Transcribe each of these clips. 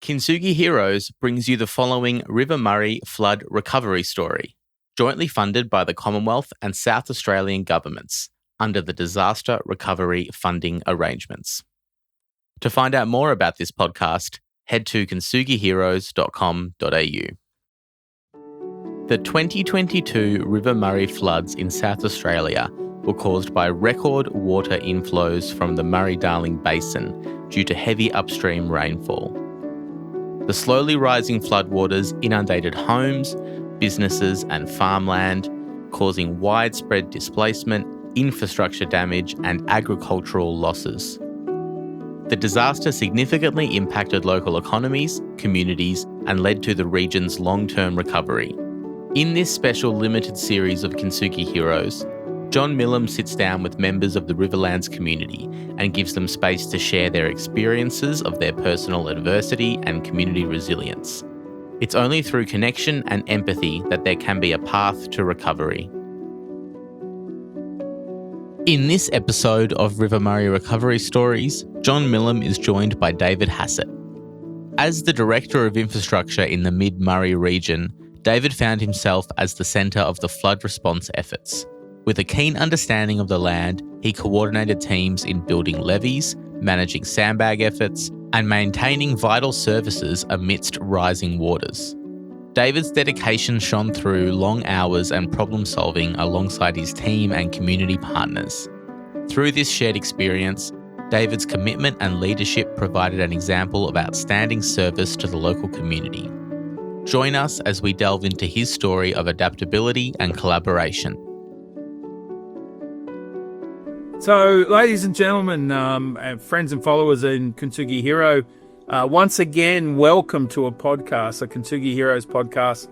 Kintsugi Heroes brings you the following River Murray flood recovery story, jointly funded by the Commonwealth and South Australian governments under the Disaster Recovery Funding Arrangements. To find out more about this podcast, head to kintsugiheroes.com.au. The 2022 River Murray floods in South Australia were caused by record water inflows from the Murray-Darling Basin due to heavy upstream rainfall. The slowly rising floodwaters inundated homes, businesses and farmland, causing widespread displacement, infrastructure damage and agricultural losses. The disaster significantly impacted local economies, communities and led to the region's long-term recovery. In this special limited series of Kintsugi Heroes, John Millam sits down with members of the Riverlands community and gives them space to share their experiences of their personal adversity and community resilience. It's only through connection and empathy that there can be a path to recovery. In this episode of River Murray Recovery Stories, John Millam is joined by David Hassett. As the Director of Infrastructure in the Mid-Murray region, David found himself as the centre of the flood response efforts. With a keen understanding of the land, he coordinated teams in building levees, managing sandbag efforts, and maintaining vital services amidst rising waters. David's dedication shone through long hours and problem-solving alongside his team and community partners. Through this shared experience, David's commitment and leadership provided an example of outstanding service to the local community. Join us as we delve into his story of adaptability and collaboration. So, ladies and gentlemen, and friends and followers in Kintsugi Hero, once again, welcome to a podcast, a Kintsugi Heroes podcast,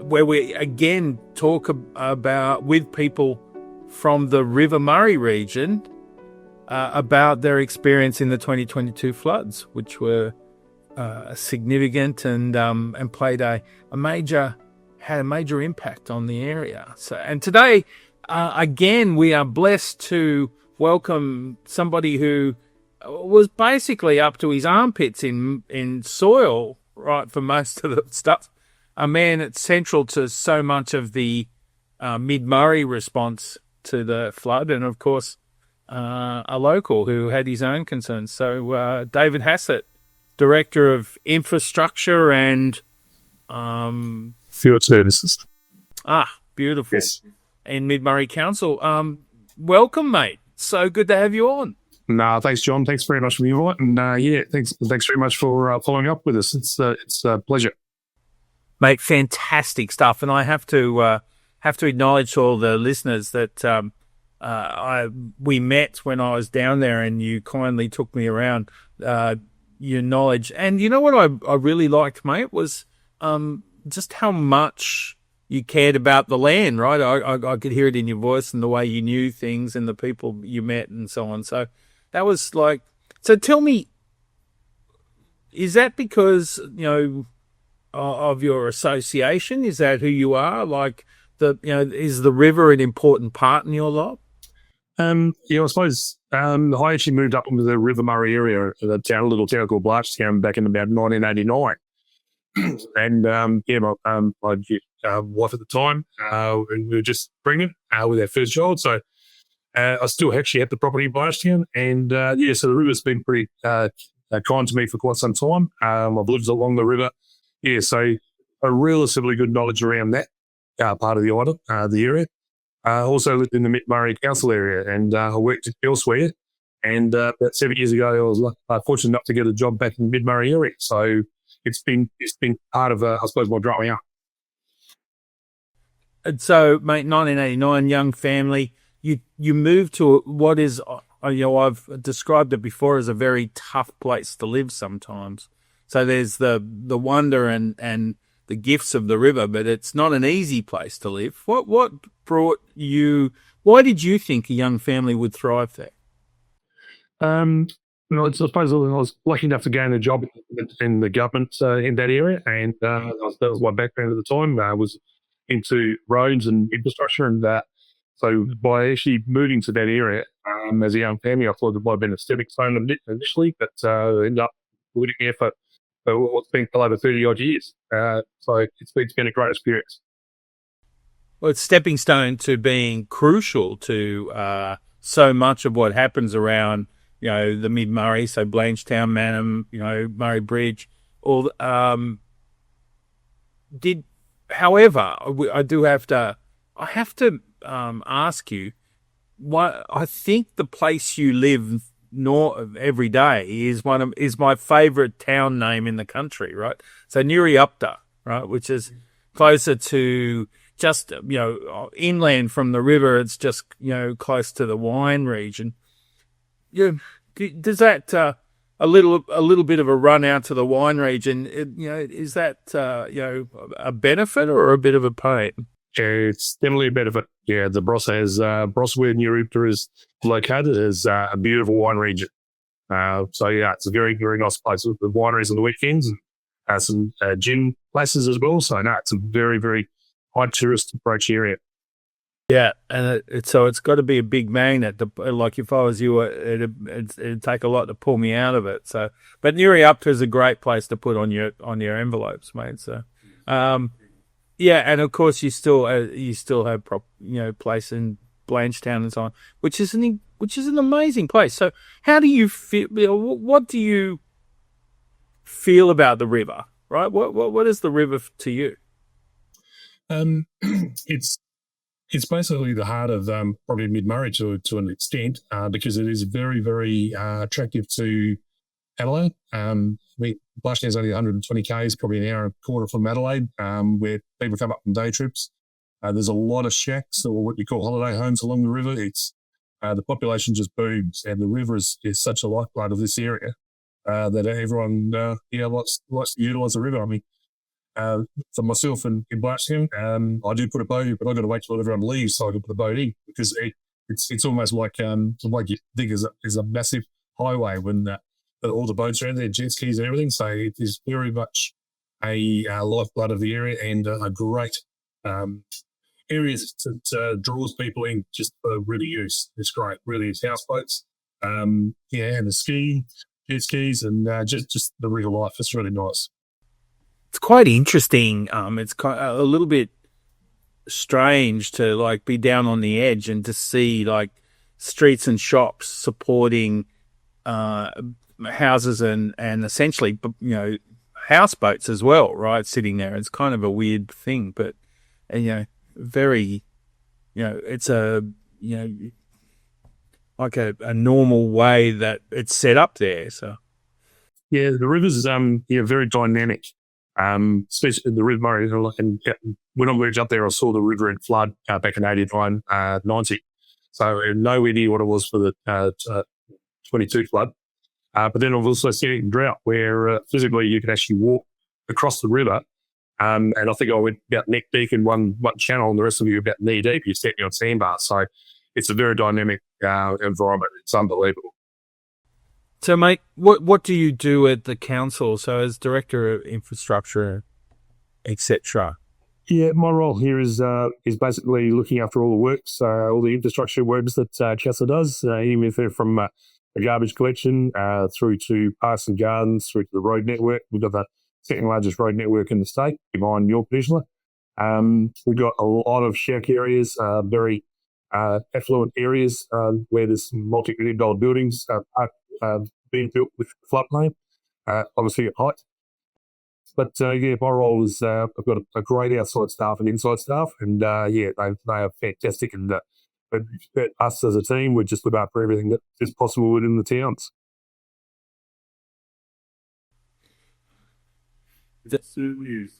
where we again talk about with people from the River Murray region about their experience in the 2022 floods, which were significant and had a major impact on the area. So, and today, again, we are blessed to welcome somebody who was basically up to his armpits in soil, right, for most of the stuff. A man that's central to so much of the Mid-Murray response to the flood, and of course, a local who had his own concerns. So, David Hassett, Director of Infrastructure and Field Services. Beautiful. Yes. In Mid-Murray Council. Welcome, mate. So good to have you on. Thanks, John. Thanks very much for the invite. And thanks very much for following up with us. It's a pleasure. Mate, fantastic stuff. And I have to acknowledge to all the listeners that we met when I was down there and you kindly took me around, your knowledge. And you know what I really liked, mate, was just how much you cared about the land, right? I could hear it in your voice and the way you knew things and the people you met and so on. So that was like, so tell me, is that because, of your association? Is that who you are? Like is the river an important part in your life? I suppose I actually moved up into the River Murray area, a little town called Blanchtown back in about 1989. And my wife at the time, and we were just pregnant with our first child. So I still actually had the property in Blanchtown. And so the river's been pretty kind to me for quite some time. I've lived along the river. So a relatively good knowledge around that part of the island, the area. I also lived in the Mid-Murray Council area and I worked elsewhere. And about 7 years ago, I was fortunate enough to get a job back in the Mid-Murray area. So it's been part of, I suppose, my growing up. And so, mate, 1989, young family, you moved to what is, I've described it before as a very tough place to live sometimes. So there's the wonder and the gifts of the river, but it's not an easy place to live. What brought you? Why did you think a young family would thrive there? I suppose I was lucky enough to gain a job in the government in that area, and that was my background at the time. I was into roads and infrastructure, and so by actually moving to that area as a young family, I thought it might have been a stepping stone initially, but ended up living there for for what's been well over 30 odd years. So it's been a great experience. Well, it's stepping stone to being crucial to so much of what happens around, the Mid Murray, so Blanchetown, Manham, Murray Bridge. All however, I have to ask you, what I think the place you live every day is my favourite town name in the country, right? So Newry-Upta, right, which is closer to just inland from the river. It's just close to the wine region. Does that a little bit of a run out to the wine region? Is that a benefit or a bit of a pain? It's definitely a benefit. Yeah, the Bros where Newry-Upta is located is a beautiful wine region. So yeah, it's a very, very nice place with the wineries on the weekends and some gin places as well. So no, it's a very, very high tourist approach area. Yeah, and so it's got to be a big magnet. Like if I was you, it'd take a lot to pull me out of it. So, but Newry-Upta is a great place to put on your envelopes, mate. So, yeah, and of course you still have place in Blanchetown and so on, which is an amazing place. So, how do you feel? What do you feel about the river? Right? What is the river to you? It's basically the heart of probably Mid Murray to an extent because it is very, very attractive to Adelaide. Blushtown is only 120 k's, probably an hour and a quarter from Adelaide, where people come up on day trips. There's a lot of shacks or what you call holiday homes along the river. It's the population just booms, and the river is such a lifeblood of this area that everyone likes to utilise the river. I mean, for myself in Blushtown, I do put a boat in, but I've got to wait till everyone leaves so I can put the boat in because it's almost like you think is a massive highway when all the boats are in there, jet skis and everything. So it is very much a lifeblood of the area and a great area that draws people in just for river use. It's great, really. It's houseboats, and the jet skis, and just the river life. It's really nice. It's quite interesting. It's a little bit strange to be down on the edge and to see streets and shops supporting houses and essentially houseboats as well, right? Sitting there, it's kind of a weird thing, but very, it's a like a normal way that it's set up there. So yeah, the river's very dynamic. Especially the River Murray, and when I moved up there, I saw the river in flood back in 89, 90. So nowhere near what it was for the 22 flood. But then I've also seen it in drought where physically you can actually walk across the river. And I think I went about neck deep in one channel and the rest of you about knee deep. You're standing on sandbars. So it's a very dynamic environment. It's unbelievable. So, mate, what do you do at the council? So, as director of infrastructure, etc. Yeah, my role here is basically looking after all the works, all the infrastructure works that council does, even if they're from the garbage collection through to parks and gardens, through to the road network. We've got the second largest road network in the state, behind York Peninsula. We've got a lot of shack areas, very affluent areas where there's multi-million dollar buildings being built with floodplain, obviously at height. But my role is I've got a great outside staff and inside staff, and they are fantastic. And us as a team, we just look after everything that is possible within the towns.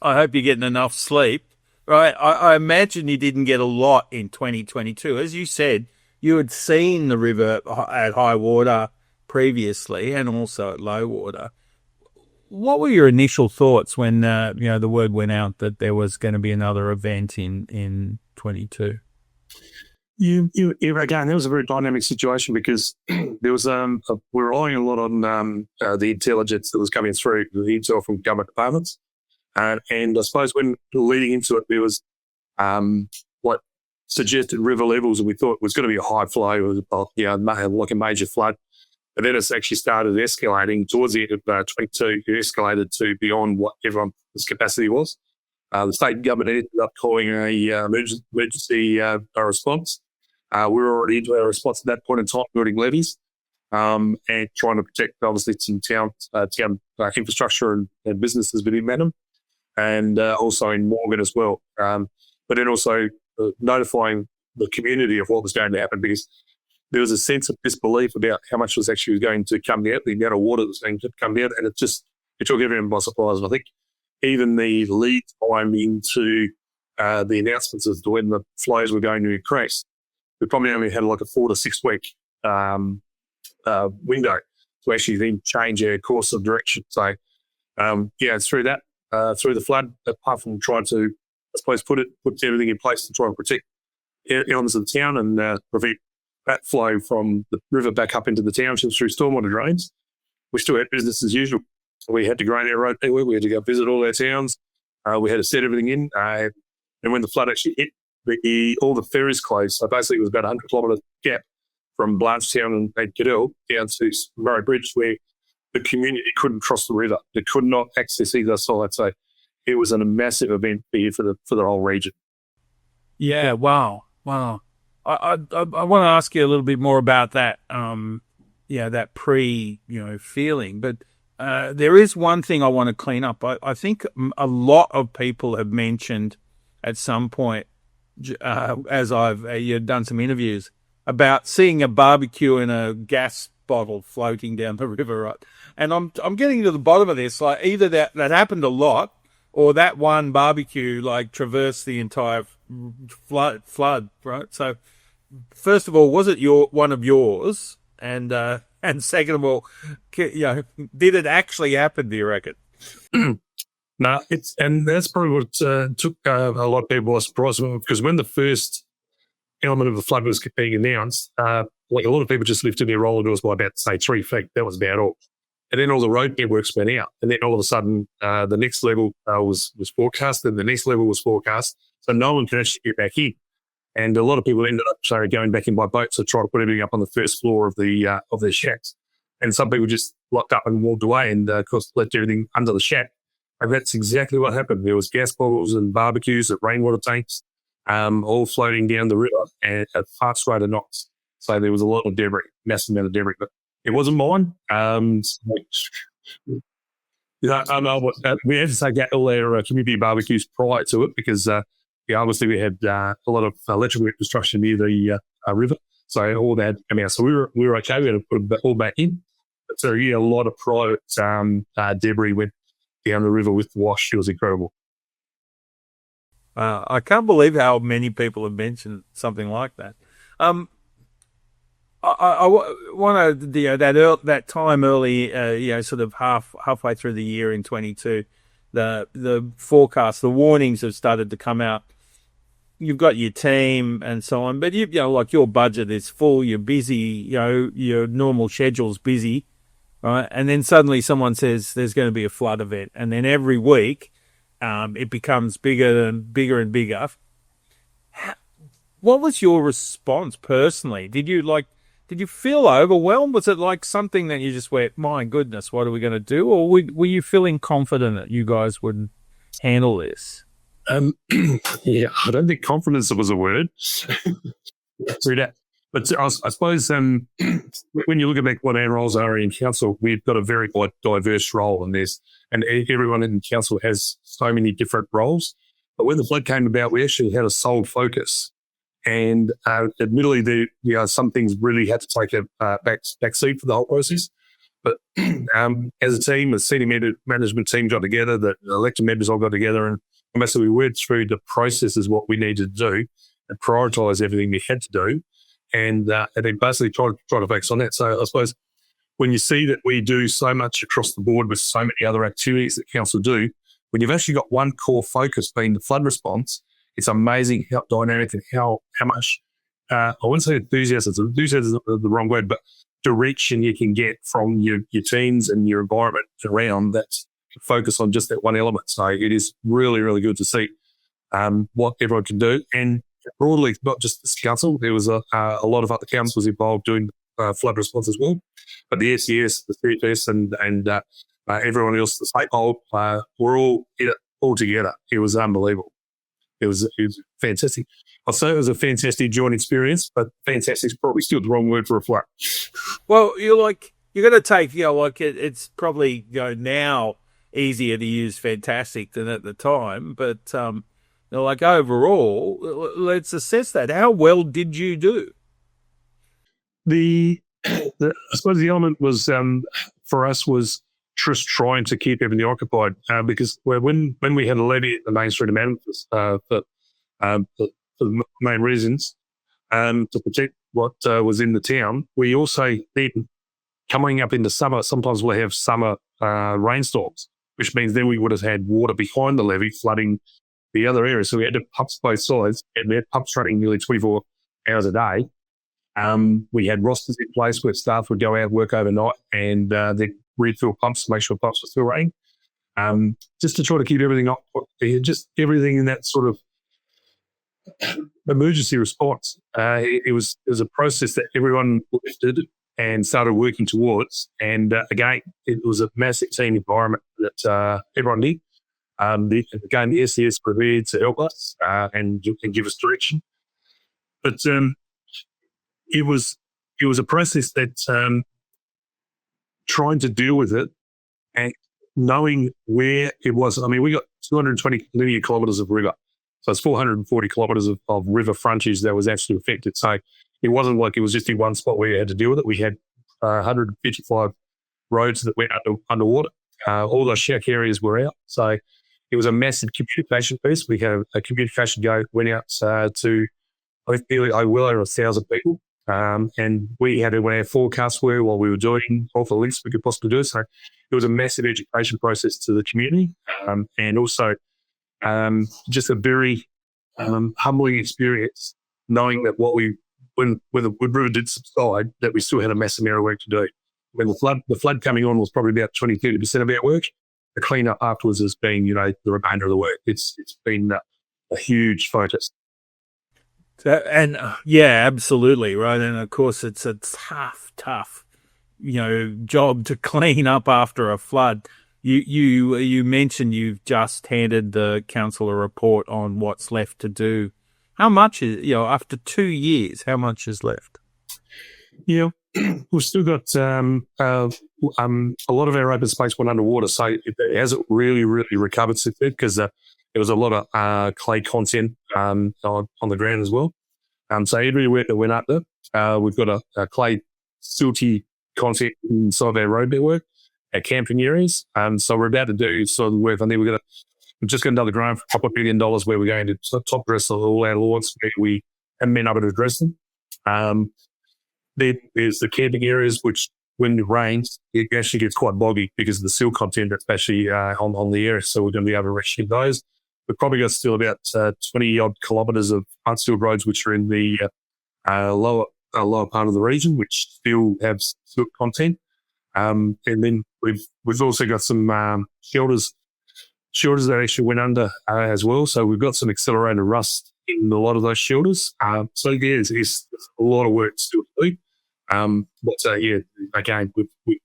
I hope you're getting enough sleep. Right, I imagine you didn't get a lot in 2022. As you said, you had seen the river at high water previously and also at low water. What were your initial thoughts when the word went out that there was going to be another event in 22? Again, that was a very dynamic situation because there was we're relying a lot on the intelligence that was coming through, the intel from government departments, and I suppose when leading into it, there was what suggested river levels, and we thought it was going to be a high flow, like a major flood. But then it's actually started escalating towards the end of 22. It escalated to beyond what everyone's capacity was. The state government ended up calling a emergency response. We were already into our response at that point in time, building levees and trying to protect, obviously, some town infrastructure and businesses within Manham, and also in Morgan as well. But then also notifying the community of what was going to happen, because there was a sense of disbelief about how much was actually going to come out, the amount of water that was going to come out, and it took everyone by surprise. And I think even the lead time into the announcements as to when the flows were going to increase, we probably only had like a 4 to 6 week window to actually then change our course of direction. So, through that, through the flood, apart from trying to, I suppose, put everything in place to try and protect elements of the town and prevent that flow from the river back up into the townships through stormwater drains, we still had business as usual. We had to grain our road network. We had to go visit all our towns. We had to set everything in. And when the flood actually hit, all the ferries closed. So basically it was about a 100-kilometre gap from Blanchetown and Cadell down to Murray Bridge, where the community couldn't cross the river. They could not access either side. So it was a massive event for the whole region. Yeah, wow. I want to ask you a little bit more about that, that feeling. But there is one thing I want to clean up. I think a lot of people have mentioned at some point, as you've done some interviews, about seeing a barbecue in a gas bottle floating down the river, right? And I'm getting to the bottom of this. Like, either that happened a lot, or that one barbecue like traversed the entire flood, right? So, first of all, was it one of yours? And second of all, did it actually happen, do you reckon? No, and that's probably what took a lot of people by surprise, because when the first element of the flood was being announced, like a lot of people just lifted their roller doors by about, say, 3 feet. That was about all. And then all the road networks went out. And then all of a sudden, the next level was forecast, and the next level was forecast. So no one could actually get back in. And a lot of people ended up going back in by boat to try to put everything up on the first floor of their shacks. And some people just locked up and walked away and, of course, left everything under the shack. And that's exactly what happened. There was gas bottles and barbecues at rainwater tanks, all floating down the river at a fast rate of knots. So there was a lot of debris, massive amount of debris. But it wasn't mine. We had to take out all our community barbecues prior to it, because obviously we had a lot of electrical infrastructure near the river, so all that had to come out. So we were okay. We had to put it all back in. But so a lot of private debris went down the river with the wash. It was incredible. I can't believe how many people have mentioned something like that. I want to, that time early, sort of halfway through the year in 22, the forecast, the warnings have started to come out. You've got your team and so on, but like your budget is full, you're busy, your normal schedule's busy, right? And then suddenly someone says there's going to be a flood event, and then every week, it becomes bigger and bigger and bigger. What was your response personally? Did you feel overwhelmed? Was it like something that you just went, my goodness, what are we going to do? Or were you feeling confident that you guys would handle this? Yeah, I don't think confidence was a word through that. But I suppose when you look at what our roles are in council, we've got a very diverse role in this, and everyone in council has so many different roles. But when the flood came about, we actually had a sole focus. And admittedly, some things really had to take a back seat for the whole process. But as a team, the senior management team got together, the elected members all got together, and basically we went through the processes, what we needed to do, and prioritise everything we had to do, and then basically try to focus on that. So I suppose when you see that we do so much across the board with so many other activities that council do, when you've actually got one core focus being the flood response, it's amazing how dynamic and how much, I wouldn't say enthusiasm is the wrong word, but direction you can get from your teams and your environment around that focus on just that one element. So it is really, really good to see what everyone can do. And broadly, not just this council, there was a lot of other councils involved doing flood response as well. But the SES, the CFS, and everyone else, the state whole, were all in it all together. It was unbelievable. It was fantastic. I'll say it was a fantastic joint experience, but fantastic is probably still the wrong word for a flood. Well, you're going to take, it's probably, now easier to use fantastic than at the time, but overall, let's assess that. How well did you do? I suppose the element was for us was just trying to keep everything occupied because when we had a levy at the Main Street of Memphis for the main reasons to protect what was in the town, we also then coming up into summer, sometimes we'll have summer rainstorms, which means then we would have had water behind the levee flooding the other area. So we had to pumps both sides, and we had pumps running nearly 24 hours a day. We had rosters in place where staff would go out, work overnight, and then refill pumps to make sure pumps were still running. Just to try to keep everything up, just everything in that sort of emergency response. It was a process that everyone lifted and started working towards. And again, it was a massive team environment that everyone did. Again, the SES prepared to help us and give us direction. But it was a process that trying to deal with it and knowing where it was. I mean, we got 220 linear kilometres of river. So it's 440 kilometres of river frontage that was actually affected. So it wasn't like it was just in one spot where you had to deal with it. We had 155 roads that went underwater. All those shack areas were out. So it was a massive communication piece. We had a communication went out to nearly well over 1,000 people. And we had to when our forecasts were while we were doing all the links we could possibly do. So it was a massive education process to the community and also just a very humbling experience knowing that when the Wood River did subside, that we still had a massive amount of work to do. When the flood coming on was probably about 20-30% of our work. The cleanup afterwards has been, the remainder of the work. It's been a huge focus. And yeah, absolutely right. And of course, it's a tough, job to clean up after a flood. You mentioned you've just handed the council a report on what's left to do. How much is after 2 years? How much is left? Yeah, we've still got a lot of our open space went underwater, so it hasn't really recovered since then because there was a lot of clay content on the ground as well. So everywhere that went up there, we've got a clay silty content inside our road network, our camping areas. So we're about to do sort of work on there. We're just going to another grant for a couple of $1 billion where we're going to top dress all our lawns where we haven't been able to address them. There's the camping areas, which when it rains, it actually gets quite boggy because of the silt content, especially on the area. So we're going to be able to rescue those. We've probably got still about 20 odd kilometres of unsealed roads, which are in the lower part of the region, which still have silt content. And then we've also got some shelters that actually went under as well. So we've got some accelerated rust in a lot of those shelters. So yeah, it's a lot of work still to do. But yeah, again, we've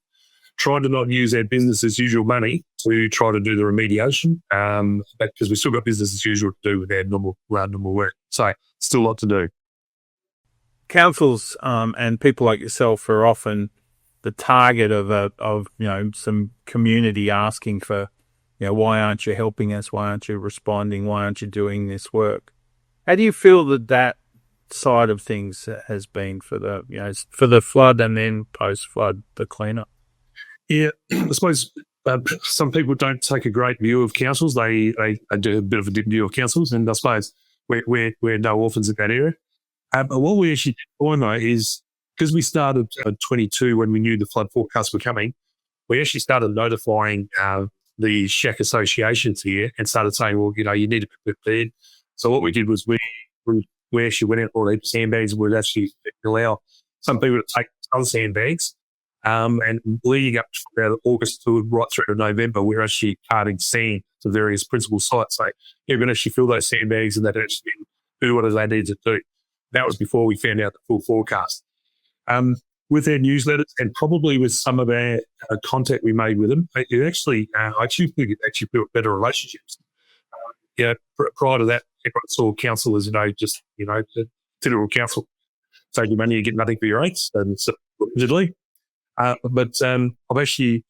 tried to not use our business as usual money to try to do the remediation, but because we've still got business as usual to do with our normal work. So still a lot to do. Councils and people like yourself are often the target of some community asking for, why aren't you helping us? Why aren't you responding? Why aren't you doing this work? How do you feel that side of things has been for the flood and then post flood, the cleanup? Yeah, I suppose some people don't take a great view of councils. They do a bit of a different view of councils, and I suppose we're no orphans in that area. But what we actually did find though is because we started 22 when we knew the flood forecasts were coming, we actually started notifying the shack associations here and started saying, well, you need to be prepared. So what we did was we actually went out all these sandbags and would actually allow some people to take other sandbags. And leading up to about August to right through to November, we're actually carting sand to various principal sites. So you're going to actually fill those sandbags and they'd actually do what they needed to do. That was before we found out the full forecast. with their newsletters and probably with some of our contact we made with them, it actually, I actually think it actually built better relationships. Prior to that, everyone saw councillors, just, typical council, take your money, you get nothing for your rates, and so, allegedly. But I've actually,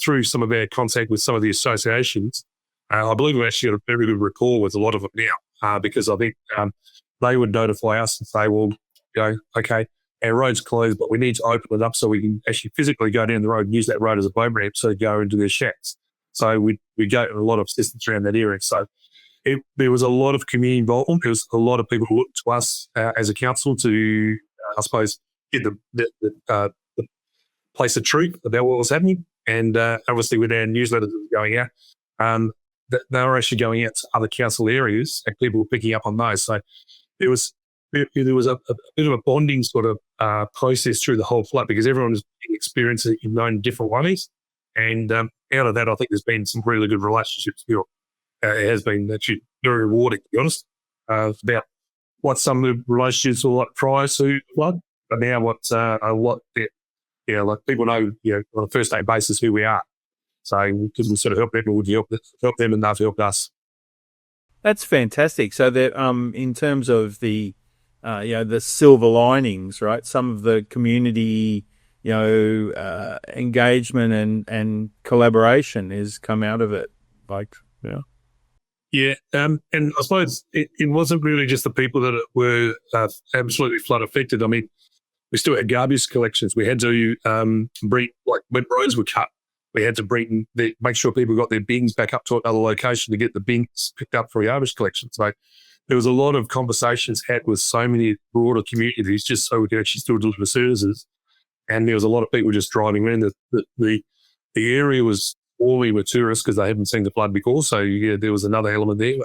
through some of our contact with some of the associations, I believe we've actually got a very good rapport with a lot of them now, because I think they would notify us and say, well, okay, our road's closed, but we need to open it up so we can actually physically go down the road and use that road as a boat ramp so go into their shacks. So we get a lot of assistance around that area. So there was a lot of community involvement. There was a lot of people who looked to us as a council to, I suppose, get the place of truth about what was happening. And obviously with our newsletters that were going out, they were actually going out to other council areas and people were picking up on those. So there was a bit of a bonding sort of process through the whole flood because everyone was experiencing it in their own different ways. And out of that, I think there's been some really good relationships built. It has been actually very rewarding, to be honest, about what some of the relationships were like prior to the flood, but now what like people know, on a first day basis who we are. So we can sort of help them, would help them, and they've helped us. That's fantastic. So that in terms of the the silver linings, right? Some of the community engagement and collaboration has come out of it. Yeah, and I suppose it wasn't really just the people that were absolutely flood affected. I mean, we still had garbage collections. We had to bring, like when roads were cut, we had to make sure people got their bins back up to another location to get the bins picked up for garbage collection. So there was a lot of conversations had with so many broader communities just so we could actually still deliver services. And there was a lot of people just driving around. The area was swarming with tourists because they hadn't seen the flood before. So there was another element there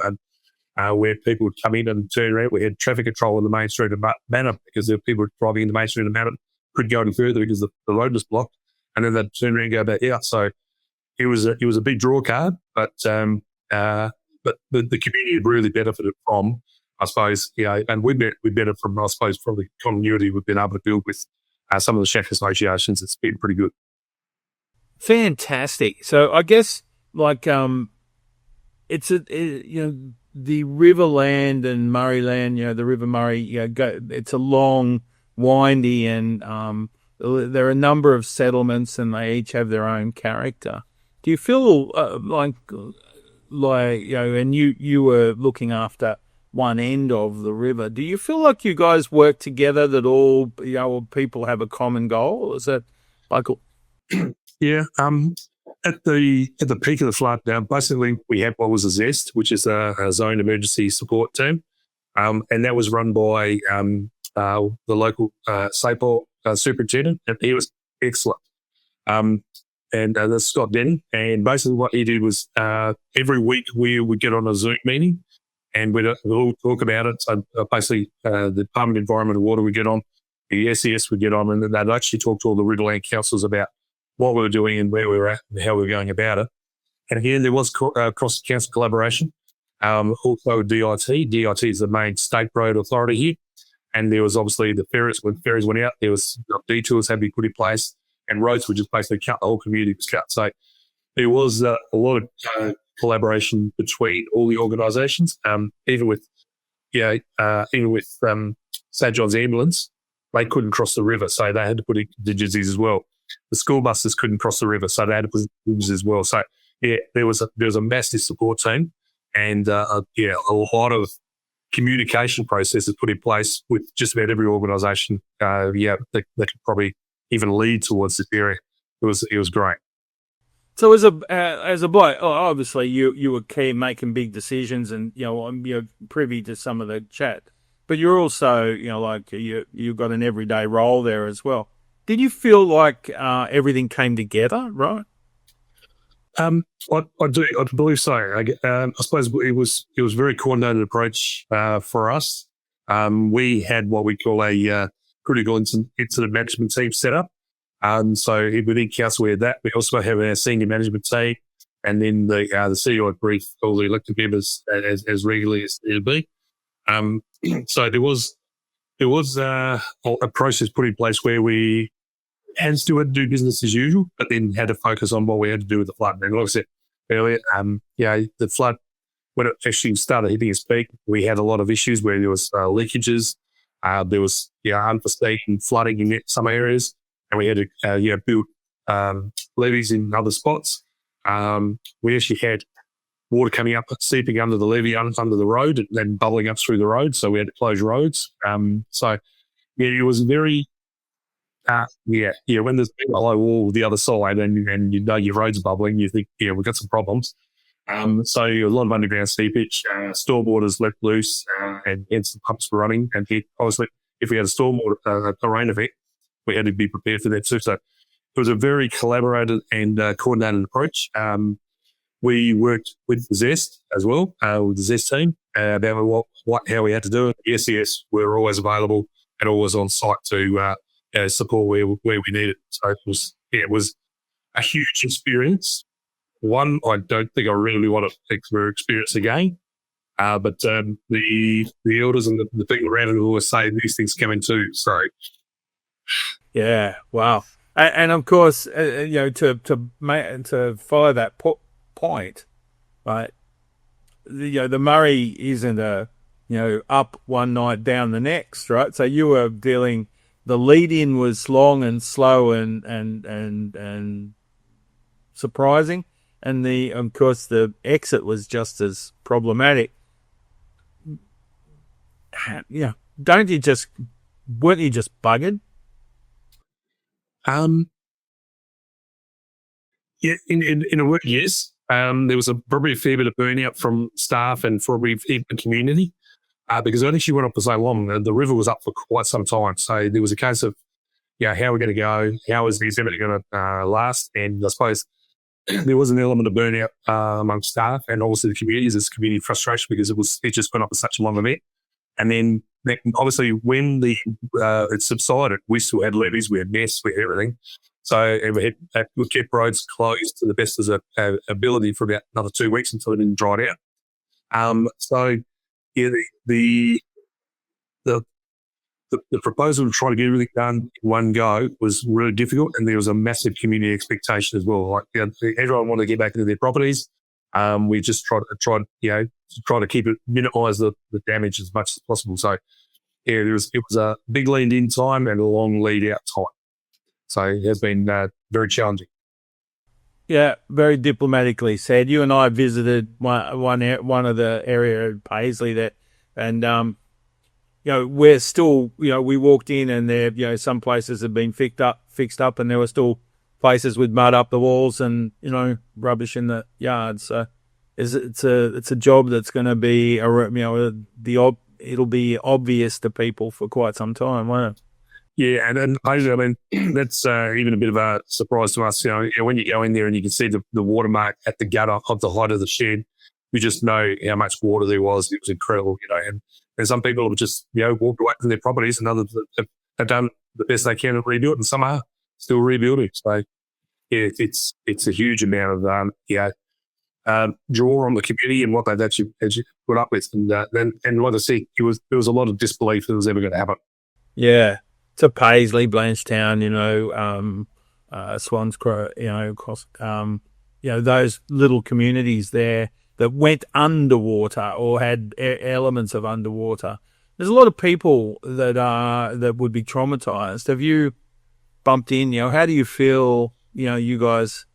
where people would come in and turn around. We had traffic control on the main street of Manor because there were people driving in the main street of Manor, couldn't go any further because the road was blocked. And then they'd turn around and go back out. So it was a big draw card, but the community really benefited from, I suppose, and we benefited from, I suppose, from the continuity we've been able to build with some of the shack associations. It's been pretty good. Fantastic. So I guess it's the Riverland and Murrayland, the River Murray, it's a long, windy, and there are a number of settlements, and they each have their own character. Do you feel and you were looking after one end of the river. Do you feel like you guys work together, that all people have a common goal? Or is that local? Yeah. At the peak of the flood, now basically we had what was a ZEST, which is a zone emergency support team, and that was run by the local SAPOR superintendent, and he was excellent. And that's Scott Denton. And basically what he did was every week we would get on a Zoom meeting and we'd all talk about it. So basically the Department of Environment and Water would get on, the SES would get on, and then they'd actually talk to all the Riverland councils about what we were doing and where we were at and how we were going about it. And again, there was cross-council collaboration. Also DIT. DIT is the main state road authority here. And there was obviously the ferries. When ferries went out, there was detours had to be put in place, and roads were just basically cut. The whole community was cut. So there was a lot of collaboration between all the organisations. Even with St John's Ambulance, they couldn't cross the river, so they had to put in contingencies as well. The school buses couldn't cross the river, so they had to put contingencies as well. So yeah, there was a massive support team, and a lot of communication processes put in place with just about every organisation. That could probably even lead towards this area. It was great. So as a bloke, obviously you were key making big decisions, and you're privy to some of the chat, but you're also you've got an everyday role there as well. Did you feel like everything came together, right? I do. I believe so. I suppose it was a very coordinated approach for us. We had what we call a critical incident management team set up. So within council we had that. We also have our senior management team, and then the CEO would brief all the elected members as regularly as need be. So there was a process put in place where we and still had to do business as usual, but then had to focus on what we had to do with the flood. And like I said earlier, the flood, when it actually started hitting its peak, we had a lot of issues where there was leakages, there was unforeseen flooding in some areas, and we had to build levees in other spots. We actually had water coming up, seeping under the levee, under the road, and then bubbling up through the road. So we had to close roads. It was very, when there's a low wall the other side and you know your road's bubbling, you think, we've got some problems. So a lot of underground seepage, stormwater's let loose, and hence the pumps were running. And obviously, if we had a stormwater, a rain event, we had to be prepared for that too. So it was a very collaborated and coordinated approach. We worked with the Zest as well, with the Zest team, about how we had to do it. The SES were always available and always on site to support where we needed. So it was a huge experience. One, I don't think I really want to experience again. But the elders and the people around it always say these things come in too. So, yeah, wow. And of course, to follow that point, right? The Murray isn't up one night, down the next, right? So you were dealing. The lead in was long and slow and surprising, and of course the exit was just as problematic. Yeah, weren't you just buggered? Yeah, in a word, yes. There was probably a fair bit of burnout from staff and probably even the community, because I think she went up for so long. The river was up for quite some time. So there was a case of, how are we going to go? How is the event going to last? And I suppose there was an element of burnout among staff and also the communities. There's community frustration because it just went up for such a long event. And then obviously when it subsided, we still had levees, we had nests, we had everything. So we kept roads closed to the best of our ability for about another 2 weeks until it didn't dry out. The proposal to try to get everything done in one go was really difficult, and there was a massive community expectation as well. Like everyone wanted to get back into their properties. We just tried to keep it, minimise the damage as much as possible. So it was a big lead in time and a long lead out time. So it has been very challenging. Yeah, very diplomatically said. You and I visited one of the area at Paisley there, and we're still, we walked in and there, some places have been fixed up, and there were still places with mud up the walls and rubbish in the yard. So it's a job that's going to be it'll be obvious to people for quite some time, won't it? Yeah, and I mean that's even a bit of a surprise to us. When you go in there and you can see the watermark at the gutter of the height of the shed, we just know how much water there was. It was incredible, and some people have just walked away from their properties, and others have done the best they can to rebuild, and some are still rebuilding. So yeah, it's a huge amount of draw on the community and what they've actually put up with, and like I said, there was a lot of disbelief that it was ever going to happen. Yeah. To Paisley, Blanchetown, Swans Crow, those little communities there that went underwater or had elements of underwater. There's a lot of people that would be traumatized. Have you bumped in? How do you feel? You guys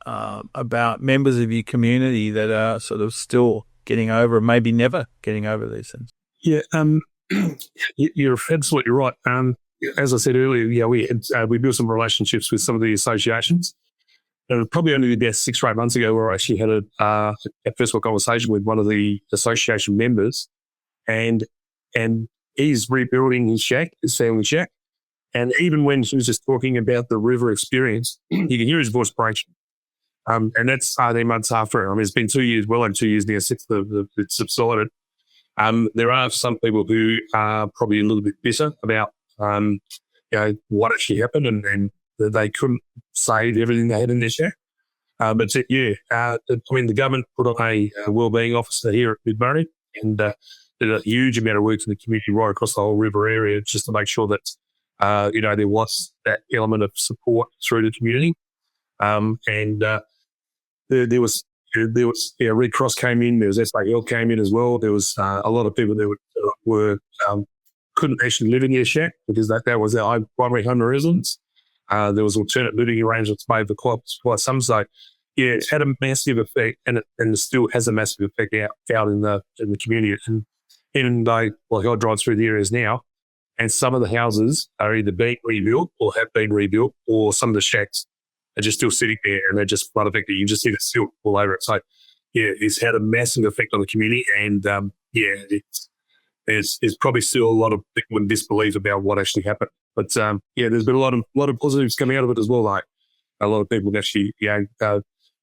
about members of your community that are sort of still getting over, maybe never getting over these things. Yeah. You're absolutely right. As I said earlier, we built some relationships with some of the associations. Probably only about 6 or 8 months ago, where I actually had a personal conversation with one of the association members, and he's rebuilding his family shack. And even when he was just talking about the river experience, you can hear his voice breaking. And that's 18 months after. I mean, it's been 2 years, well over 2 years now since it's subsided. There are some people who are probably a little bit bitter about, what actually happened and they couldn't save everything they had in their share. I mean, the government put on a wellbeing officer here at Mid-Murray and did a huge amount of work in the community right across the whole river area just to make sure that there was that element of support through the community. There was Red Cross came in, there was SAL came in as well. There was a lot of people that were couldn't actually live in their shack because that was their primary home residence. There was alternate living arrangements made for quite some. So yeah, it had a massive effect, and it still has a massive effect out in the community. And even though, like, I drive through the areas now, and some of the houses are either being rebuilt or have been rebuilt, or some of the shacks are just still sitting there and they're just flood affected. You just see the silt all over it. So yeah, it's had a massive effect on the community, and there's probably still a lot of people in disbelief about what actually happened. But there's been a lot of positives coming out of it as well. Like a lot of people have actually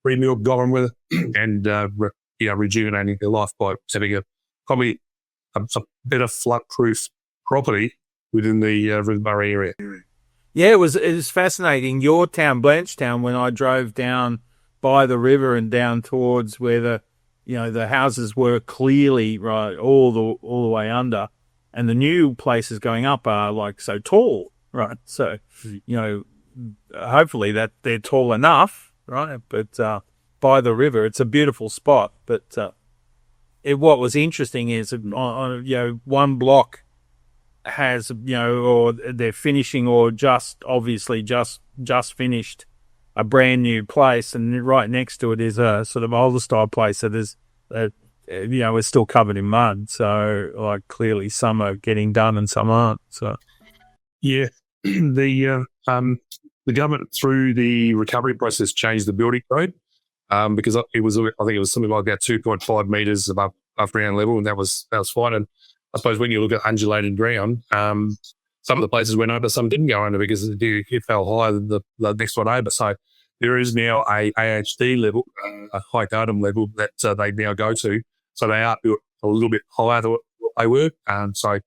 rebuilt, got on with it, and rejuvenating their life by having probably a better flood-proof property within the River Murray area. Yeah, it was fascinating. Your town, Blanchetown, when I drove down by the river and down towards where the houses were clearly right all the way under, and the new places going up are like so tall, right? So hopefully that they're tall enough, right? But by the river, it's a beautiful spot. But what was interesting is on one block has or they're finishing or just finished a brand new place, and right next to it is a sort of older style place. So there's it's still covered in mud. So like clearly some are getting done and some aren't. So yeah, the government through the recovery process changed the building code because I think it was something like about 2.5 meters above ground level, and that was fine. And I suppose when you look at undulating ground, some of the places went over, some didn't go under because it fell higher than the next one over. So there is now a AHD level, a high datum level that they now go to. So they are built a little bit higher than what they were. So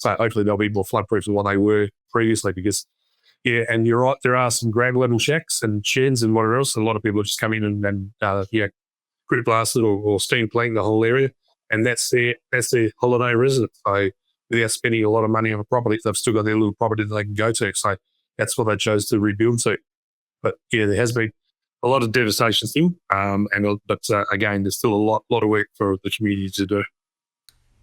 hopefully they'll be more floodproof than what they were previously because, yeah, and you're right, there are some ground level shacks and sheds and whatever else. A lot of people just come in and grit blasted or steam plank the whole area. And that's their holiday residence. So without spending a lot of money on a property, they've still got their little property that they can go to. So that's what they chose to rebuild to. But yeah, there has been a lot of devastation thing. But again, there's still a lot of work for the community to do.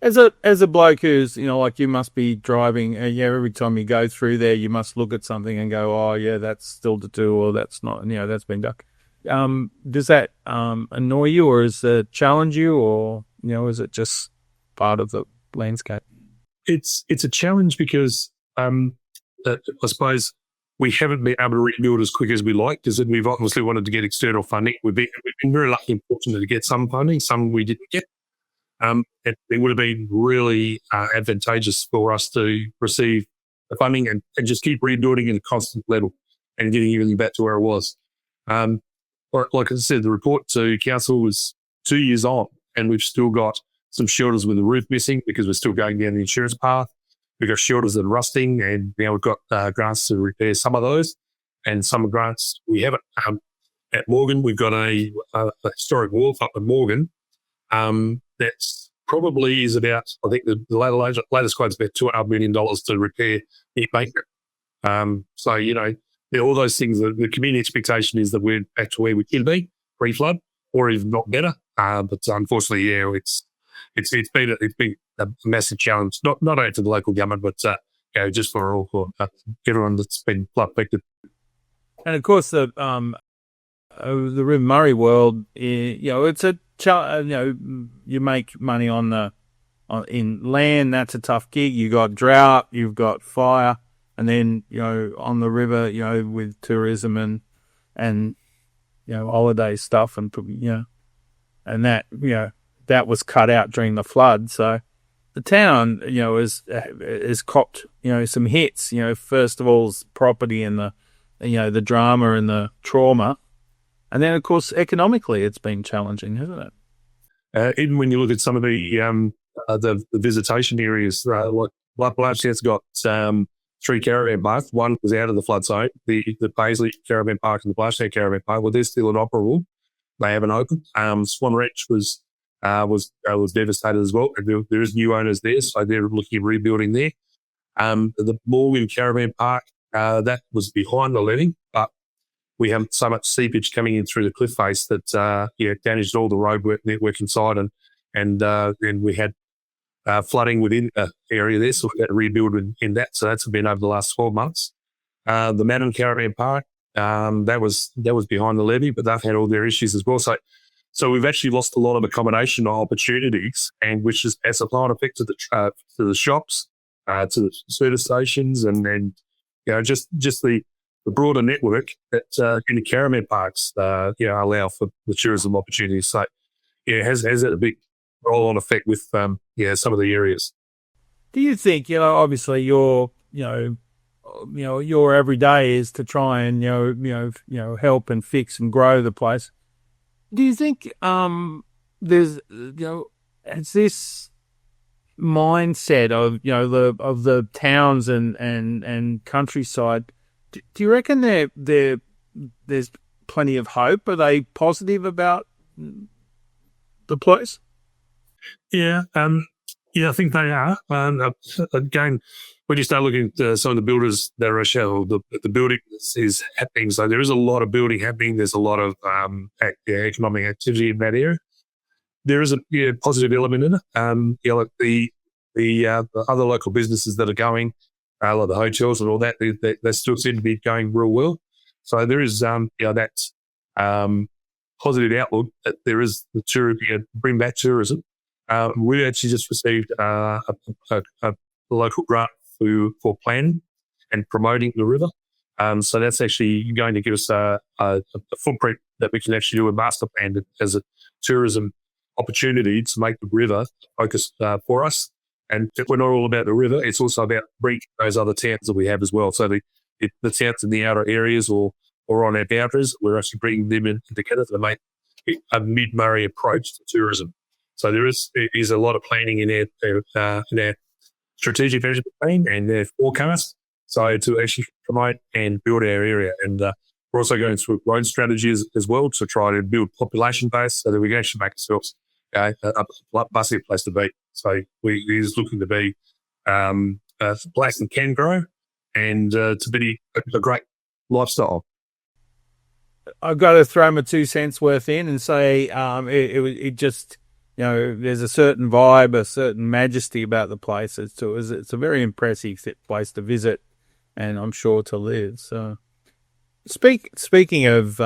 As a bloke who's like you must be driving, every time you go through there, you must look at something and go, oh yeah, that's still to do, or that's not, that's been done. Does that annoy you, or does it challenge you, or is it just part of the landscape? It's a challenge because I suppose we haven't been able to rebuild as quick as we like because we've obviously wanted to get external funding. We've been very lucky and fortunate to get some funding, some we didn't get. It would have been really advantageous for us to receive the funding and just keep rebuilding at a constant level and getting everything back to where it was. Like I said, the report to council was 2 years on, and we've still got some shelters with the roof missing because we're still going down the insurance path. We've got shelters that are rusting, and now we've got grants to repair some of those, and some grants we haven't. At Morgan, we've got a historic wharf up at Morgan that's probably is about, I think the latest quote is about $2.5 million to repair the embankment. All those things, the community expectation is that we're back to where we can be pre-flood, or if not better. But unfortunately, it's been a massive challenge, not only for the local government, but just for everyone that's been flood affected. And of course, the River Murray world, it's a you make money in land. That's a tough gig. You got drought, you've got fire, and then on the river, with tourism and holiday stuff, and and that was cut out during the flood. So the town, has copped some hits. First of all, property and the drama and the trauma. And then, of course, economically, it's been challenging, hasn't it? Even when you look at some of the visitation areas, like Blanchetown's got 3 caravan parks. One was out of the flood zone, the Paisley Caravan Park and the Blanchetown Caravan Park. Well, they're still inoperable. They haven't opened. Swan Reach was devastated as well. There is new owners there, so they're looking at rebuilding there. The Morgan Caravan Park, that was behind the levee, but we have so much seepage coming in through the cliff face that damaged all the road network inside, and then we had flooding within the area there, so we had to rebuild in that. So that's been over the last 12 months. The Madden Caravan Park, that was behind the levee, but they've had all their issues as well. So we've actually lost a lot of accommodation opportunities, and which has a flow-on effect to the shops, to the service stations, and then just the broader network that in the caravan parks allow for the tourism opportunities. So has had a big roll-on effect with some of the areas. Do you think, obviously your every day is to try and help and fix and grow the place. Do you think there's has this mindset of the towns and countryside? Do you reckon there's plenty of hope? Are they positive about the place? Yeah, I think they are. Again, when you start looking at some of the builders that are showing the building is happening, so there is a lot of building happening. There's a lot of economic activity in that area. There is a positive element in it. Like the other local businesses that are going, like the hotels and all that, they still seem to be going real well. So there is that positive outlook that there is the tourism, bring back tourism. We actually just received a local grant for planning and promoting the river. So that's actually going to give us a footprint that we can actually do a master plan as a tourism opportunity to make the river focus for us. And we're not all about the river; it's also about bringing those other towns that we have as well. So the towns in the outer areas or on our boundaries, we're actually bringing them in together to make a mid-Murray approach to tourism. So there is a lot of planning in our strategic management plan and their forecast. So to actually promote and build our area, and we're also going through growth strategies as well to try to build population base so that we can actually make ourselves a bustling place to be. So we is looking to be a place that can grow and to be a great lifestyle. I've got to throw my 2 cents worth in and say it just, there's a certain vibe, a certain majesty about the place. It's a very impressive place to visit, and I'm sure to live. So, speaking of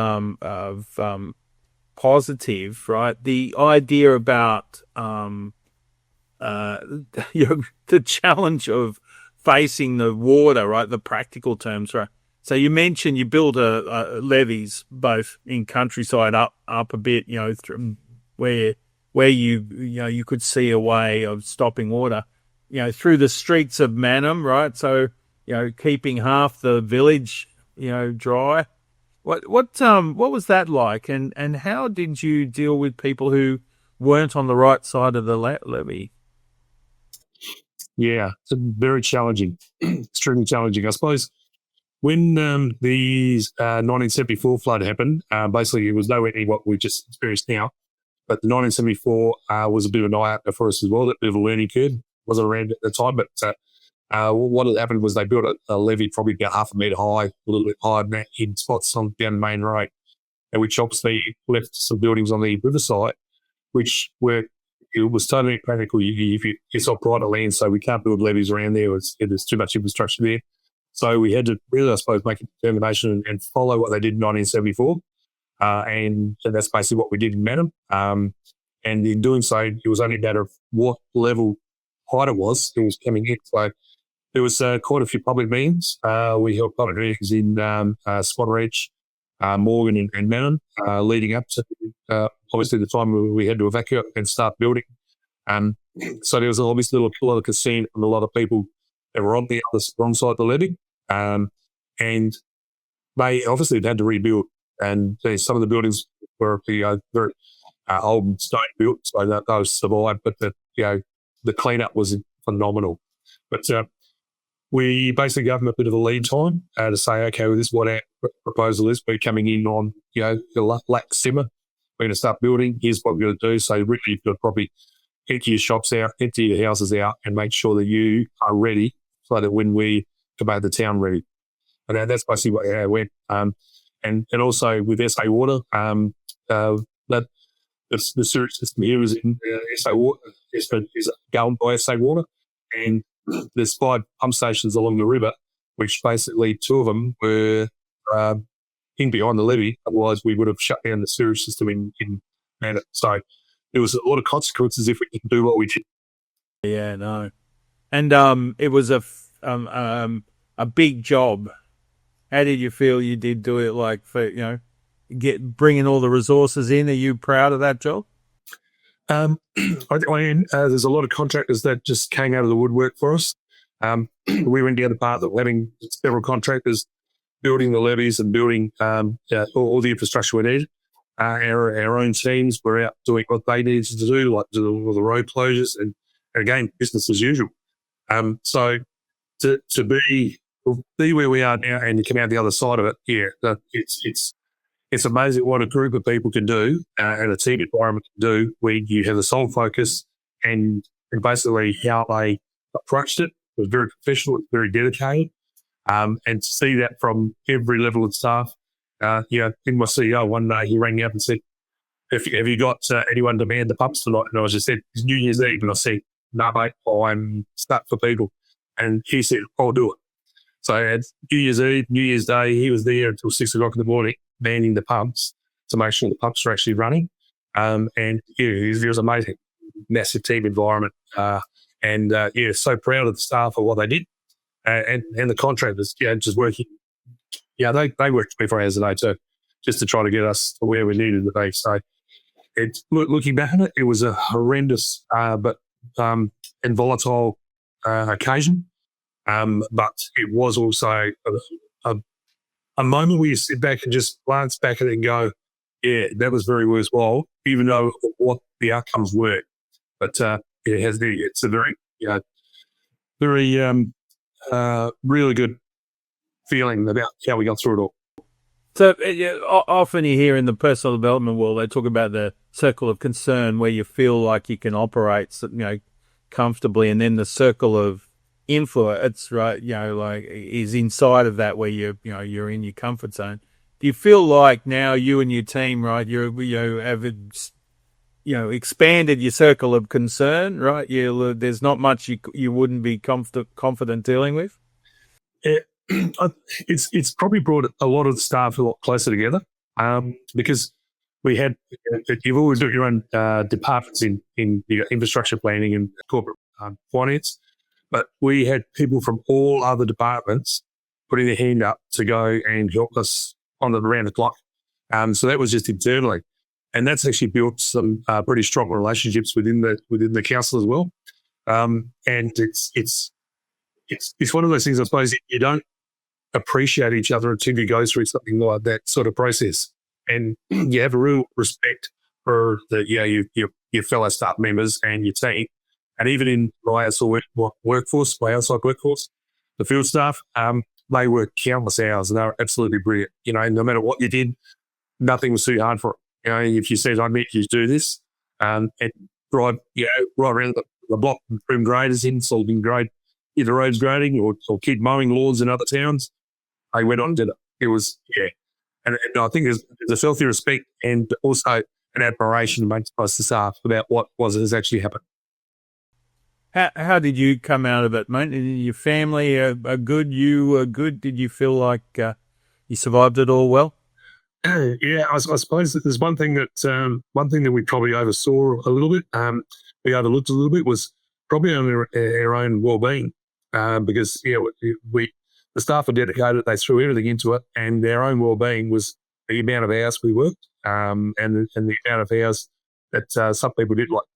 positive, right? The idea about the challenge of facing the water, right? The practical terms, right? So you mentioned you built levees both in countryside up a bit, where you could see a way of stopping water, through the streets of Mannum, right? So keeping half the village, dry. What was that like, and how did you deal with people who weren't on the right side of the levee? Yeah, it's very challenging, extremely challenging. I suppose when the 1974 flood happened, basically it was nowhere near what we just experienced now. But the 1974 was a bit of an eye-opener for us as well, a bit of a learning curve. Wasn't around at the time, but what had happened was they built a levee probably about half a metre high, a little bit higher than that, in spots down the main road, and which obviously left some buildings on the riverside, which it was totally impractical. It's on private land, so we can't build levees around there. There's too much infrastructure there. So we had to really, I suppose, make a determination and follow what they did in 1974. And that's basically what we did in Mannum. And in doing so, it was only a matter of what level height it was coming in. So there was quite a few public meetings. We held public meetings in Swanridge, Morgan and Mannum, leading up to obviously the time where we had to evacuate and start building. So there was obviously a lot of concern from a lot of people that were on the wrong side of the levee. And they obviously had to rebuild. And some of the buildings were very old stone built, so that those survived. But the cleanup was phenomenal. But we basically gave them a bit of a lead time to say, okay, well, this is what our proposal is. We're coming in on the late December. We're going to start building. Here's what we're going to do. So really, you've got to probably empty your shops out, empty your houses out, and make sure that you are ready so that when we made the town ready. And that's basically what how it went. And also with SA Water, that the sewage system here is in SA Water, is governed by SA Water, and there's 5 pump stations along the river, which basically 2 of them were in behind the levee. Otherwise, we would have shut down the sewage system in Manor. So there was a lot of consequences if we didn't do what we did. Yeah, no. And it was a big job. How did you feel you did do it? Like, for bringing all the resources in. Are you proud of that job? I mean, there's a lot of contractors that just came out of the woodwork for us. We went down the path of having several contractors building the levees and building all the infrastructure we need. Our own teams were out doing what they needed to do, like do all the road closures, and again, business as usual. So to be where we are now and to come out the other side of it, it's amazing what a group of people can do and a team environment can do when you have the sole focus and basically how they approached it. It was very professional, it was very dedicated. And to see that from every level of staff, in my CEO one day, he rang me up and said, have you got anyone to man the pumps tonight? And I just said, it's New Year's Eve. And I said, no, mate, I'm stuck for people. And he said, I'll do it. So at New Year's Eve, New Year's Day, he was there until 6 o'clock in the morning, manning the pumps to make sure the pumps are actually running. And it was amazing, massive team environment. So proud of the staff for what they did. And the contractors, just working. Yeah, they worked 24 hours a day too, just to try to get us to where we needed to be. So looking back on it, it was a horrendous and volatile occasion. But it was also a moment where you sit back and just glance back at it and go, yeah, that was very worthwhile, even though what the outcomes were. But it's a very, really good feeling about how we got through it all. So often you hear in the personal development world, they talk about the circle of concern where you feel like you can operate, comfortably, and then the circle of influence, right? Is inside of that where you're in your comfort zone. Do you feel like now you and your team, right? Have expanded your circle of concern, right? There's not much you wouldn't be confident dealing with. It's probably brought a lot of the staff a lot closer together because we had you've always got your own departments in your infrastructure planning and corporate finance, but we had people from all other departments putting their hand up to go and help us around the clock. So that was just internally, and that's actually built some pretty strong relationships within the council as well. And it's one of those things, I suppose, you don't appreciate each other until you go through something like that sort of process, and you have a real respect for your fellow staff members and your team. And even in my outside workforce, the field staff, they work countless hours and they were absolutely brilliant. No matter what you did, nothing was too hard for them. If you said, I need you to do this, and drive around the block, bring graders in, so you can grade either roads grading or kid mowing lawns in other towns. I went on and did it. It was, And I think there's a healthy respect and also an admiration amongst the staff about what has actually happened. How did you come out of it, mate? Your family are good? You were good? Did you feel like you survived it all well? Yeah, I suppose that there's one thing that we probably oversaw a little bit, we overlooked a little bit, was probably on our own well-being, because the staff are dedicated, they threw everything into it, and their own well-being was the amount of hours we worked, and the amount of hours that some people did, like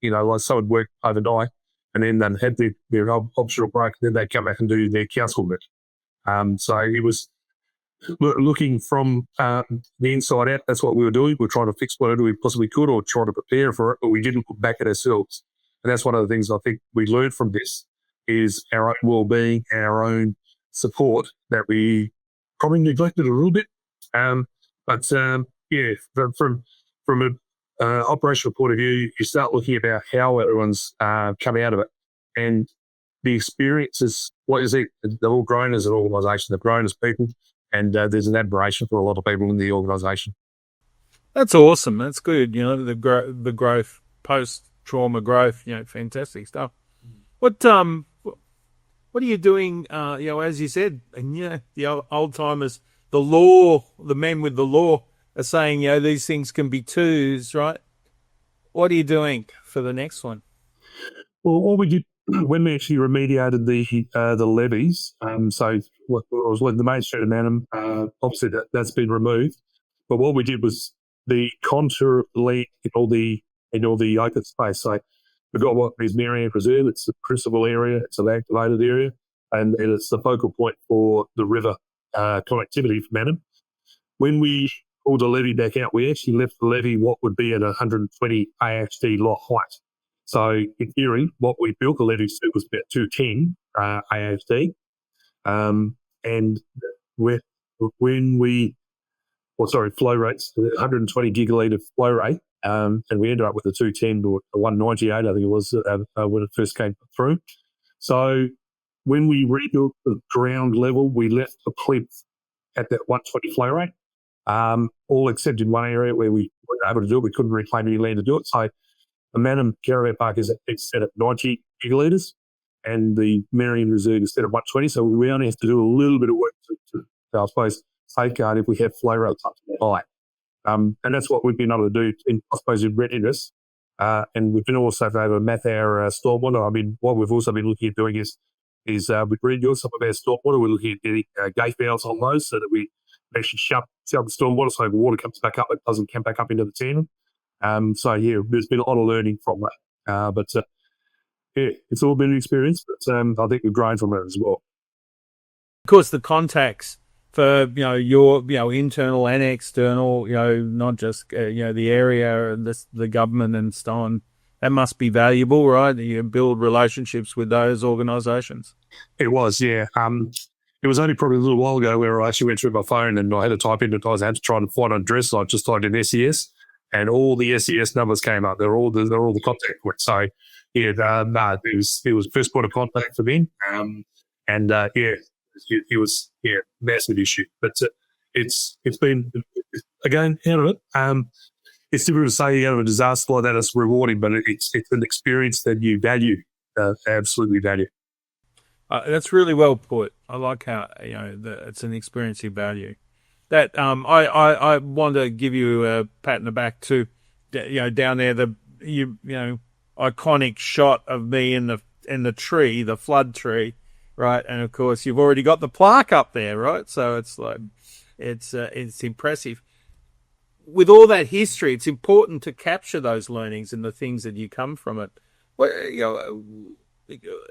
someone worked overnight, and then they had their optional break, and then they'd come back and do their council work. So it was looking from the inside out. That's what we were doing. We were trying to fix whatever we possibly could or trying to prepare for it, but we didn't look back at ourselves. And that's one of the things I think we learned from this is our own well-being, our own support that we probably neglected a little bit. From an operational point of view, you start looking about how everyone's come out of it. And the experience is what is it? They've all grown as an organisation. They've grown as people, and there's an admiration for a lot of people in the organisation. That's awesome. That's good. The growth, post trauma growth. Fantastic stuff. What are you doing? As you said, and the old timers, the law, the men with the law are saying, these things can be twos, right? What are you doing for the next one? Well, what we did when we actually remediated the levees, so what was the main street of Manham, obviously that's been removed. But what we did was the contour of the land in all the open space. So we've got what is Marianne Preserve. It's the principal area. It's an activated area, and it's the focal point for the river connectivity for Manham. When we pulled the levee back out, we actually left the levee what would be at 120 AHD lot height. So in theory, what we built the levee to was about 210 AHD. And flow rates, 120 gigalitre flow rate, and we ended up with a 210 or a 198, I think it was, when it first came through. So when we rebuilt the ground level, we left the plinth at that 120 flow rate, all except in one area where we weren't able to do it. We couldn't reclaim any land to do it. So the Manham Caravan Park is set at 90 gigalitres, and the Marion Reserve is set at 120. So we only have to do a little bit of work to I suppose, safeguard if we have flow rates up to that high. And that's what we've been able to do, in readiness. And we've been also able to map our stormwater. I mean, what we've also been looking at doing is with readiness some of our stormwater, we're looking at getting gate valves on those so that we actually shut the stormwater so the water comes back up, it doesn't come back up into the channel. There's been a lot of learning from that. It's all been an experience, but I think we've grown from it as well. Of course, the contacts for your internal and external, not just the area and the government and so on. That must be valuable, right? You build relationships with those organisations. It was, yeah. It was only probably a little while ago where I actually went through my phone and I had to type in I had to try and find an address. I just typed in SES, and all the SES numbers came up. They're all the contact points. So yeah, it was first point of contact for me. It was massive issue. But it's been, again, out of it. It's difficult to say out of a disaster like that it's rewarding, but it's an experience that you value, absolutely value. That's really well put. I like how it's an experience you value. That I want to give you a pat in the back too. Down there the iconic shot of me in the tree, the flood tree, right? And of course you've already got the plaque up there, right? So it's like it's impressive. With all that history, it's important to capture those learnings and the things that you come from it.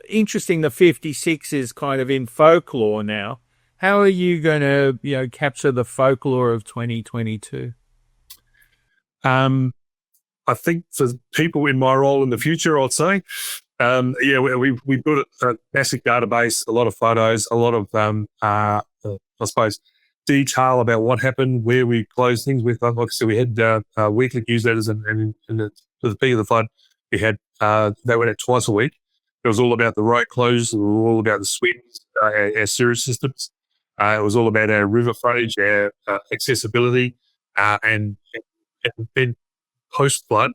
Interesting, the 56 is kind of in folklore now. How are you going to, capture the folklore of 2022? I think for people in my role in the future, I'd say, we built a massive database, a lot of photos, a lot of, I suppose, detail about what happened, where we closed things with. Like I said, we had weekly newsletters, and for the peak of the flood, we had they went out twice a week. It was all about the road closures. It was all about the sweeps, our sewage systems. It was all about our river frontage, our accessibility, and then post-flood,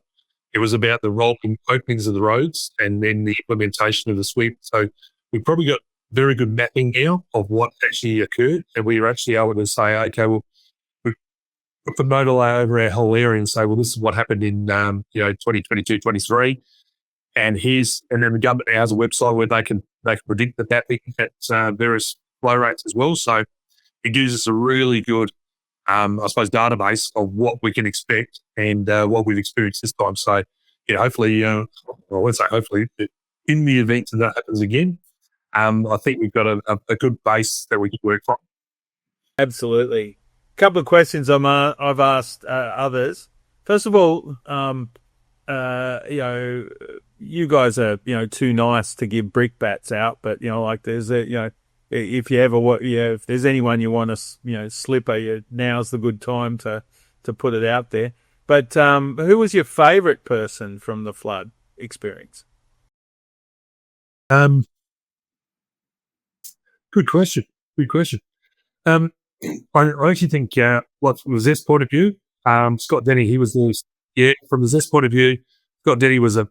it was about the rolling openings of the roads and then the implementation of the sweep. So we probably got very good mapping now of what actually occurred, and we were actually able to say, okay, well, we put the nodal over our whole area and say, well, this is what happened in 2022, 23. And then the government now has a website where they can predict the mapping at various flow rates as well. So it gives us a really good, I suppose, database of what we can expect and what we've experienced this time. So hopefully, let's say hopefully, in the event that happens again, I think we've got a good base that we can work from. Absolutely. A couple of questions I've asked others. First of all, you guys are, too nice to give brickbats out, but, there's if you ever, if there's anyone you want to, slipper, now's the good time to put it out there. But who was your favourite person from the flood experience? Good question. I actually think, what from the Zest point of view, Scott Denny, from the Zest point of view, Scott Denny was an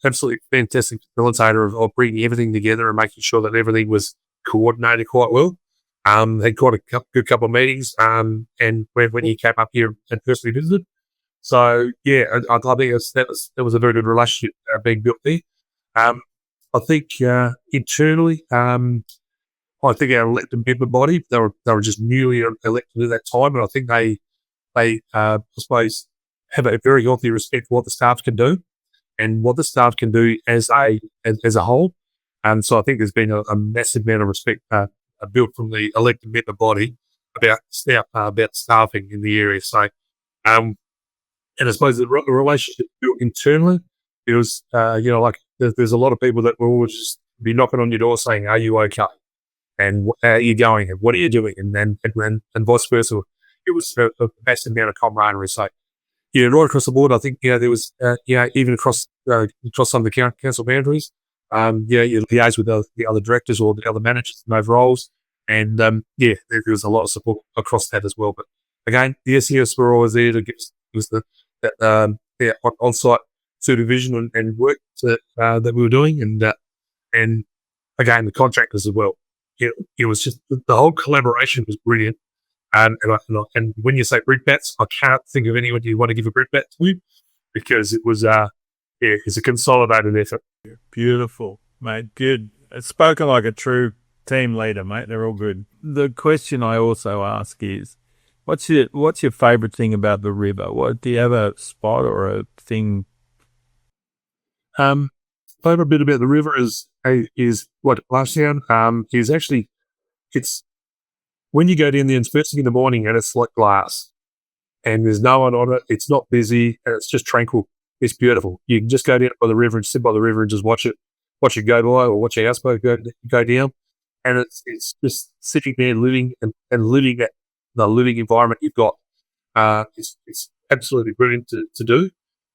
absolutely fantastic facilitator of bringing everything together and making sure that everything was coordinated quite well. Had quite a good couple of meetings, and when he came up here and personally visited. So yeah, I think that was a very good relationship being built there. I think internally, I think our elected member body, they were just newly elected at that time, and I think they I suppose have a very healthy respect for what the staff can do and what the staff can do as a whole. And so I think there's been a massive amount of respect built from the elected member body about staffing in the area. So, and I suppose the relationship built internally, it was, like there's a lot of people that will always just be knocking on your door saying, "Are you okay? And how are you going? And what are you doing?" And then and vice versa. It was a massive amount of camaraderie. So, yeah, right across the board, I think there was even across some of the council boundaries. You liaise with the other directors or the other managers in those roles, and there was a lot of support across that as well. But again, the SES were always there to give us on-site supervision and work that we were doing, and again the contractors as well. It was just the whole collaboration was brilliant. And when you say brickbats, I can't think of anyone you want to give a brickbat to, because it was it's a consolidated effort. Beautiful, mate. Good. It's spoken like a true team leader, mate. They're all good. The question I also ask is, what's your favourite thing about the river? What do you have a spot or a thing? Favourite bit about the river is what Glassdown is actually, it's when you go down there, it's first thing in the morning and it's like glass and there's no one on it. It's not busy and it's just tranquil. It's beautiful. You can just go down by the river and sit by the river and just watch it go by or watch your houseboat go down. And it's just sitting there living and living the living environment you've got. It's absolutely brilliant to do.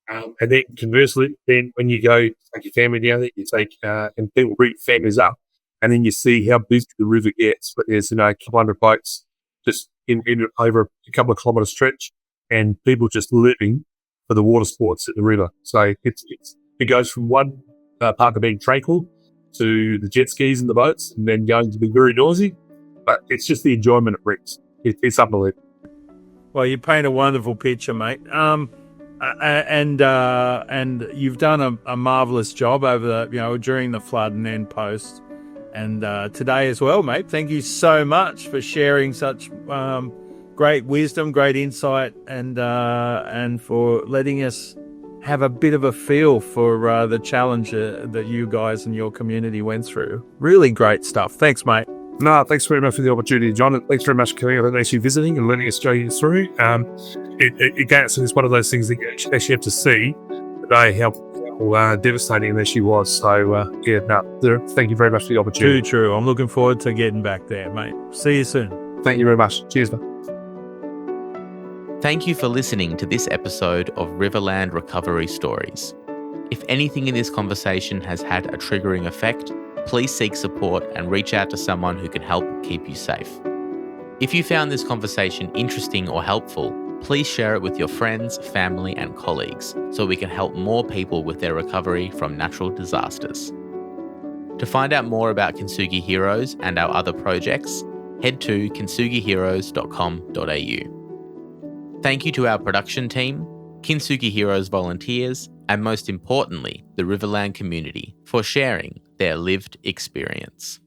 And then conversely, then when you go take your family down there, you take and people bring families up, and then you see how busy the river gets. But there's a couple hundred boats just in over a couple of kilometre stretch, and people just living for the water sports at the river. So it goes from one part of being tranquil to the jet skis and the boats, and then going to be very noisy. But it's just the enjoyment it brings. It's unbelievable. Well, you paint a wonderful picture, mate. And you've done a marvelous job over during the flood and then post, and today as well, mate. Thank you so much for sharing such great wisdom, great insight, and for letting us have a bit of a feel for the challenge that you guys and your community went through. Really great stuff. Thanks, mate. No, thanks very much for the opportunity, John, and thanks very much for coming over and actually visiting and letting us show you through. It's one of those things that you actually have to see today how devastating that she was. So, thank you very much for the opportunity. Too true. I'm looking forward to getting back there, mate. See you soon. Thank you very much. Cheers, mate. Thank you for listening to this episode of Riverland Recovery Stories. If anything in this conversation has had a triggering effect, please seek support and reach out to someone who can help keep you safe. If you found this conversation interesting or helpful, please share it with your friends, family, and colleagues so we can help more people with their recovery from natural disasters. To find out more about Kintsugi Heroes and our other projects, head to kintsugiheroes.com.au. Thank you to our production team, Kintsugi Heroes volunteers, and most importantly, the Riverland community for sharing their lived experience.